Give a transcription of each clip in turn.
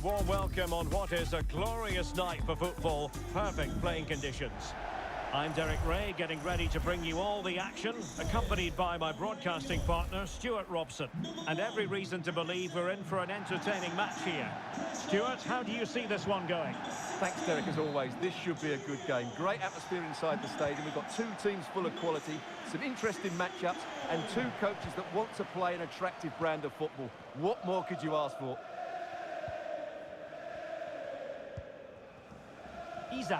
warm welcome on what is a glorious night for football. Perfect playing conditions. I'm Derek Ray, getting ready to bring you all the action, accompanied by my broadcasting partner, Stuart Robson. And every reason to believe we're in for an entertaining match here. Stuart, how do you see this one going? Thanks, Derek, as always. This should be a good game. Great atmosphere inside the stadium. We've got two teams full of quality, some interesting matchups, and two coaches that want to play an attractive brand of football. What more could you ask for? Isaac.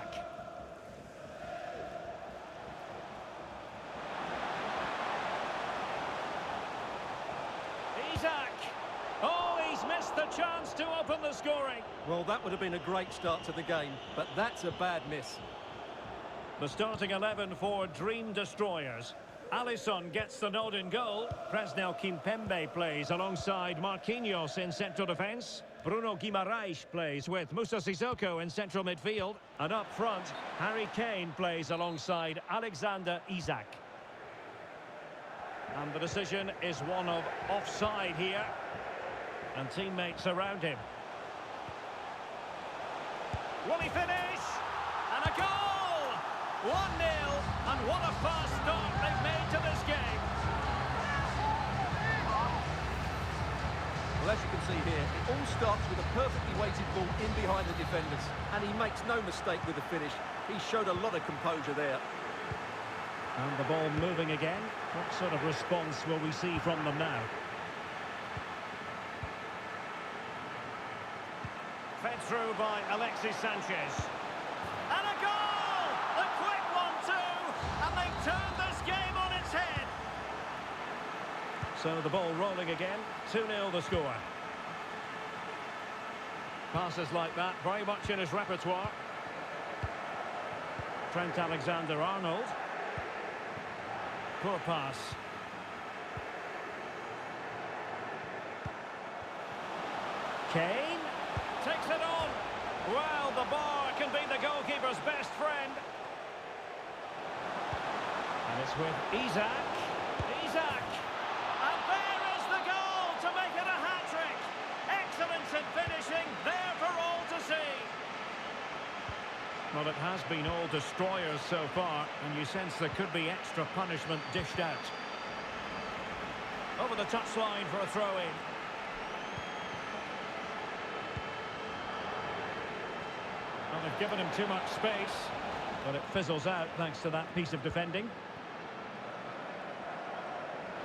Oh, he's missed the chance to open the scoring. Well, that would have been a great start to the game, but that's a bad miss. The starting 11 for Dream Destroyers. Alisson gets the nod in goal. Presnel Kimpembe plays alongside Marquinhos in central defence. Bruno Guimaraes plays with Moussa Sissoko in central midfield. And up front, Harry Kane plays alongside Alexander Isak. And the decision is one of offside here. And teammates around him. Will he finish? And a goal! 1-0, and what a fast start they've made to this game. Well, as you can see here, it all starts with a perfectly weighted ball in behind the defenders. And he makes no mistake with the finish. He showed a lot of composure there. And the ball moving again. What sort of response will we see from them now? Fed through by Alexis Sanchez. And a goal! A quick one too! And they've turned this game on its head. So the ball rolling again. 2-0 the score. Passes like that, very much in his repertoire. Trent Alexander-Arnold. Poor pass. Kane takes it on. Well, the bar can be the goalkeeper's best friend. And it's with Isak. And there is the goal to make it a hat-trick. Excellence in finishing, there for all to see. Well, it has been all destroyers so far, and you sense there could be extra punishment dished out. Over the touchline for a throw-in. Well, they've given him too much space, but it fizzles out thanks to that piece of defending.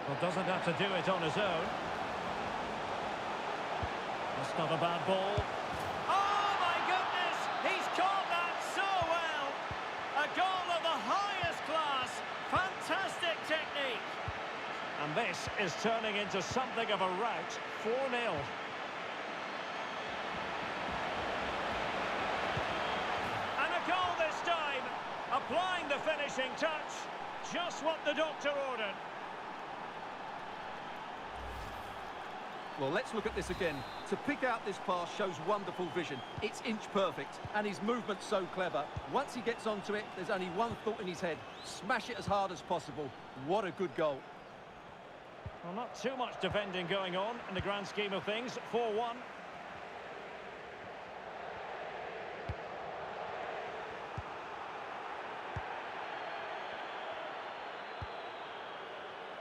Well, doesn't have to do it on his own. That's not a bad ball. Oh, my goodness! He's caught that so well! A goal of the highest class. Fantastic technique. And this is turning into something of a rout. 4-0. Goal this time, applying the finishing touch, just what the doctor ordered. Well, let's look at this again. To pick out this pass shows wonderful vision. It's inch perfect, and his movement's so clever. Once he gets onto it, there's only one thought in his head. Smash it as hard as possible. What a good goal. Well, not too much defending going on in the grand scheme of things. 4-1.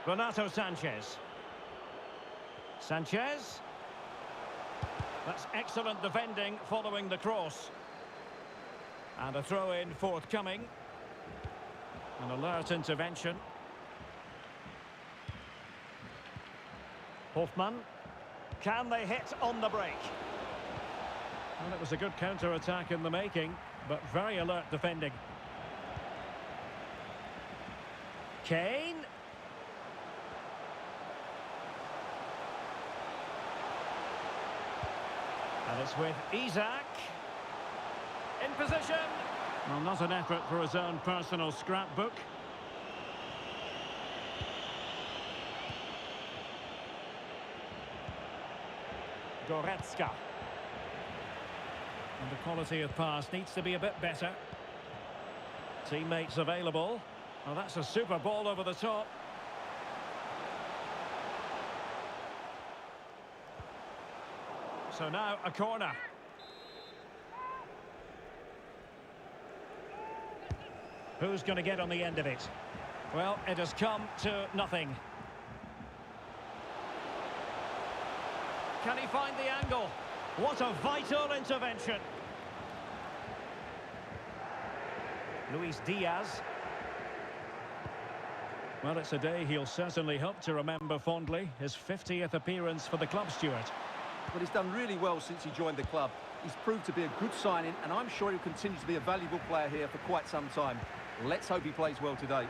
Renato Sanchez. That's excellent defending following the cross. And a throw-in forthcoming. An alert intervention. Hofmann. Can they hit on the break? Well, it was a good counter-attack in the making, but very alert defending. Kane. And it's with Isak. In position. Well, not an effort for his own personal scrapbook. Goretzka. And the quality of pass needs to be a bit better. Teammates available. Oh, that's a super ball over the top. So now a corner. Who's going to get on the end of it? Well, it has come to nothing. Can he find the angle? What a vital intervention. Luis Diaz. Well, it's a day he'll certainly hope to remember fondly. His 50th appearance for the club, Stuart. But he's done really well since he joined the club. He's proved to be a good signing, and I'm sure he'll continue to be a valuable player here for quite some time. Let's hope he plays well today.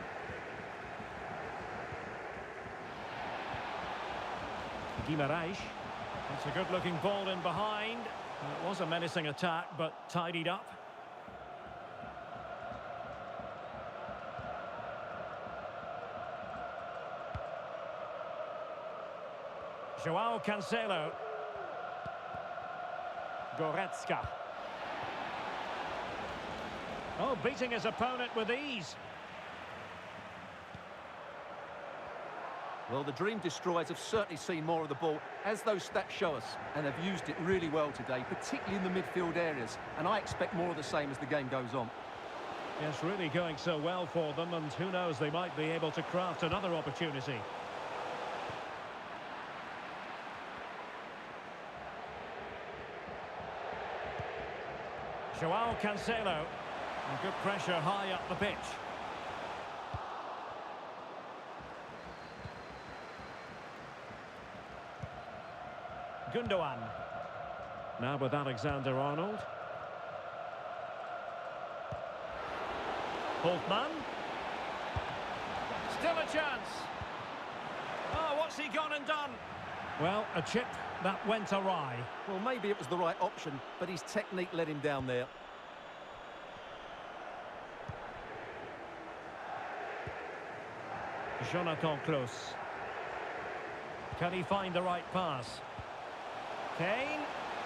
Guimaraes. It's a good-looking ball in behind. It was a menacing attack, but tidied up. João Cancelo. Goretzka. Oh, beating his opponent with ease. Well, the Dream Destroyers have certainly seen more of the ball, as those stats show us, and have used it really well today, particularly in the midfield areas, and I expect more of the same as the game goes on. Yes, really going so well for them, and who knows, they might be able to craft another opportunity. João Cancelo. And good pressure high up the pitch. Gundogan. Now with Alexander-Arnold. Holtmann. Still a chance. Oh, what's he gone and done? Well, a chip that went awry. Well, maybe it was the right option, but his technique let him down there. Jonathan Klaus. Can he find the right pass? Kane.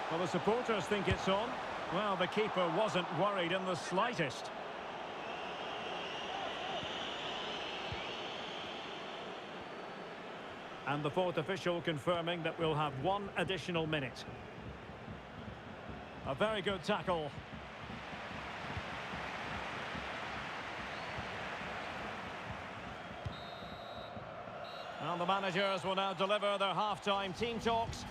Well, the supporters think it's on. Well, the keeper wasn't worried in the slightest. And the fourth official confirming that we'll have one additional minute. A very good tackle. And the managers will now deliver their half-time team talks.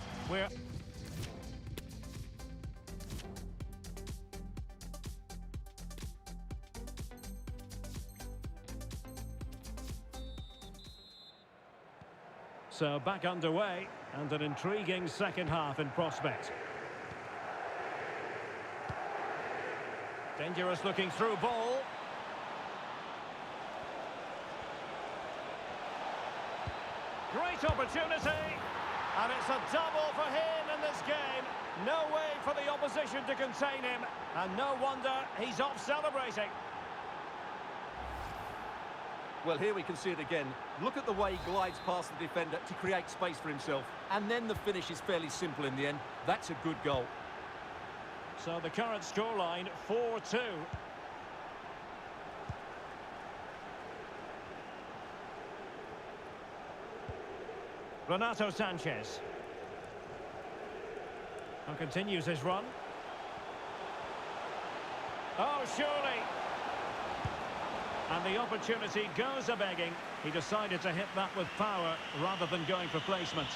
So back underway, and an intriguing second half in prospect. Dangerous looking through ball. Great opportunity, and it's a double for him in this game. No way for the opposition to contain him, and no wonder he's off celebrating. Well, here we can see it again. Look at the way he glides past the defender to create space for himself. And then the finish is fairly simple in the end. That's a good goal. So the current scoreline, 4-2. Renato Sanchez. And continues his run. Oh, surely. And the opportunity goes a-begging. He decided to hit that with power rather than going for placement.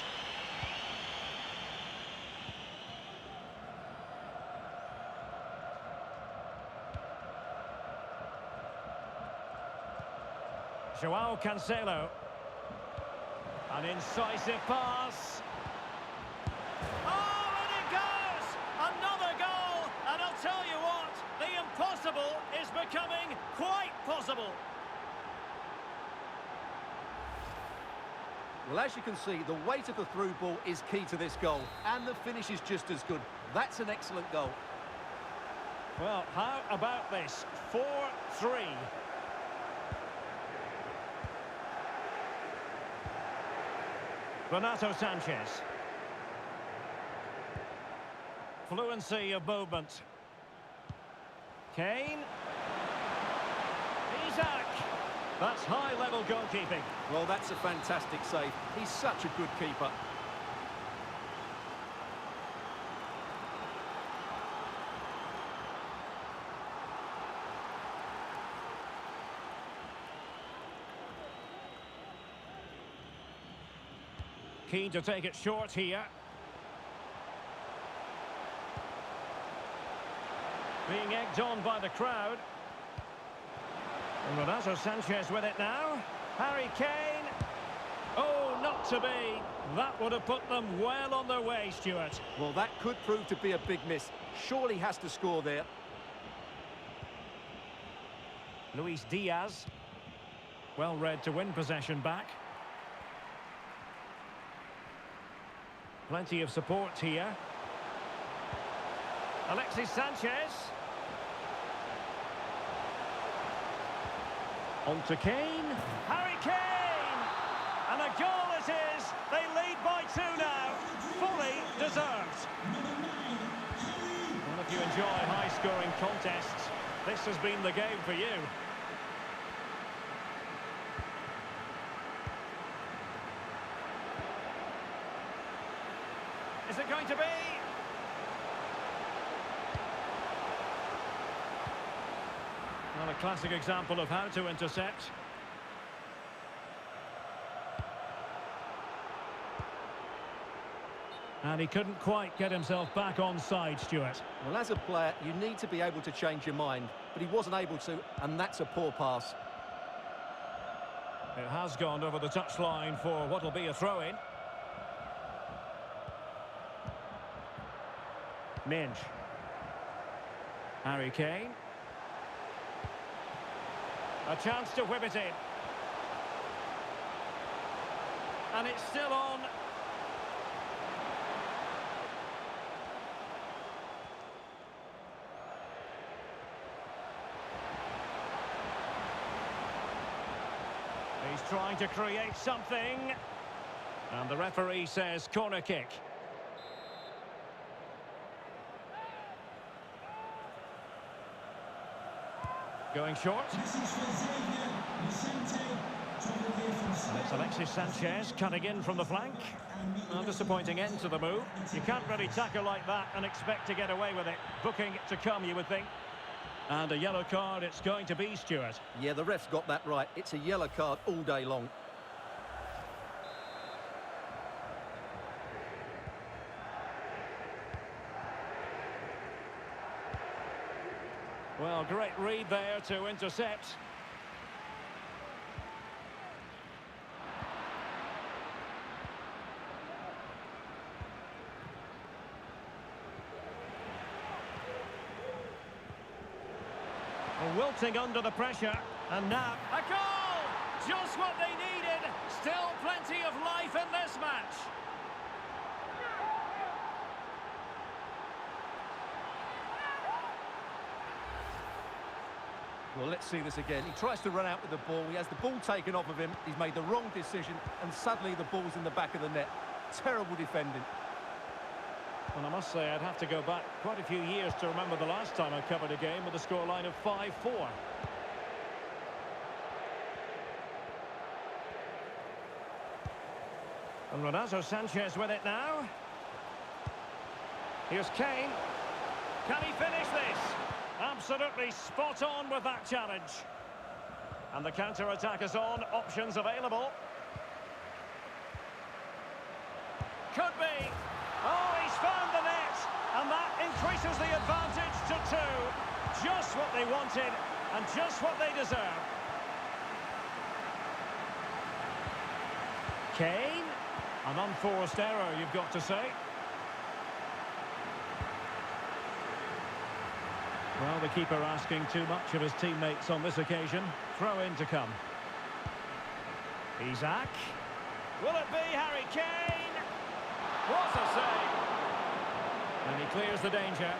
João Cancelo. An incisive pass. Oh, and it goes! Another goal! And I'll tell you what, the impossible is becoming quite possible. Well, as you can see, the weight of the through ball is key to this goal. And the finish is just as good. That's an excellent goal. Well, how about this? 4-3. Renato Sanchez. Fluency of movement. Kane. Isaac. That's high-level goalkeeping. Well, that's a fantastic save. He's such a good keeper. Keen to take it short here. Being egged on by the crowd. And Renato Sanchez with it now. Harry Kane. Oh, not to be. That would have put them well on their way, Stuart. Well, that could prove to be a big miss. Surely has to score there. Luis Diaz. Well read to win possession back. Plenty of support here. Alexis Sanchez. On to Kane. Harry Kane! And a goal it is. They lead by 2 now. Fully deserved. Well, if you enjoy high-scoring contests, this has been the game for you. Is it going to be? Well, a classic example of how to intercept. And he couldn't quite get himself back onside, Stuart. Well, as a player, you need to be able to change your mind, but he wasn't able to, and that's a poor pass. It has gone over the touchline for what will be a throw-in. Minge. Harry Kane. A chance to whip it in. And it's still on. He's trying to create something. And the referee says corner kick. Going short. And it's Alexis Sanchez cutting in from the flank. A disappointing end to the move. You can't really tackle like that and expect to get away with it. Booking to come, you would think. And a yellow card it's going to be, Stuart. Yeah, the ref's got that right. It's a yellow card all day long. Well, great read there to intercept. Wilting under the pressure, and now a goal! Just what they needed. Still plenty of life in this match. Well, let's see this again. He tries to run out with the ball. He has the ball taken off of him. He's made the wrong decision, and suddenly the ball's in the back of the net. Terrible defending. Well, I must say I'd have to go back quite a few years to remember the last time I covered a game with a scoreline of 5-4. And Renato Sanchez with it now. Here's Kane. Can he finish this? Absolutely spot on with that challenge. And the counter-attack is on. Options available. Could be. Oh, he's found the net. And that increases the advantage to 2. Just what they wanted and just what they deserve. Kane. An unforced error, you've got to say. Well, the keeper asking too much of his teammates on this occasion. Throw in to come. Isaac. Will it be Harry Kane? What a save! And he clears the danger.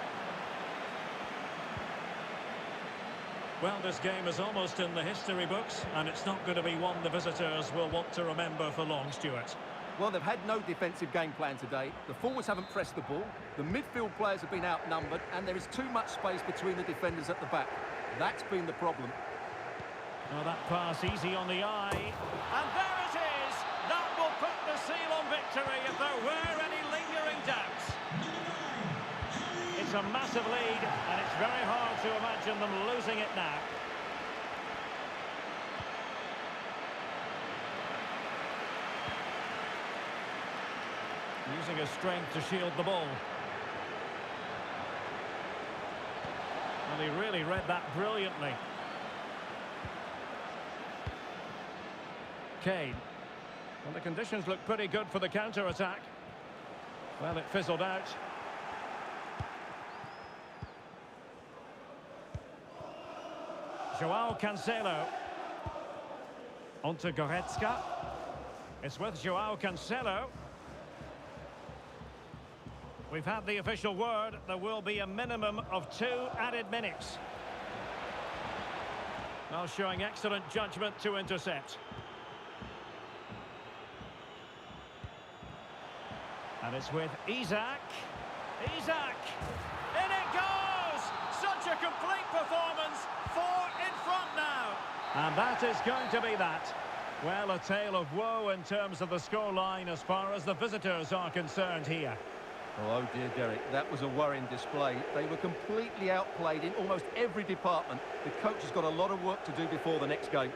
Well, this game is almost in the history books, and it's not going to be one the visitors will want to remember for long, Stuart. Well, they've had no defensive game plan today. The forwards haven't pressed the ball. The midfield players have been outnumbered, and there is too much space between the defenders at the back. That's been the problem. Oh, that pass easy on the eye. And there it is! That will put the seal on victory if there were any lingering doubts. It's a massive lead, and it's very hard to imagine them losing it now. Using his strength to shield the ball. And he really read that brilliantly. Kane. Well, the conditions look pretty good for the counter-attack. Well, it fizzled out. Joao Cancelo. Onto Goretzka. It's with Joao Cancelo. We've had the official word. There will be a minimum of 2 added minutes. Now showing excellent judgment to intercept. And it's with Isak. Isak! In it goes! Such a complete performance. 4 in front now. And that is going to be that. Well, a tale of woe in terms of the scoreline as far as the visitors are concerned here. Oh dear, Derek, that was a worrying display. They were completely outplayed in almost every department. The coach has got a lot of work to do before the next game.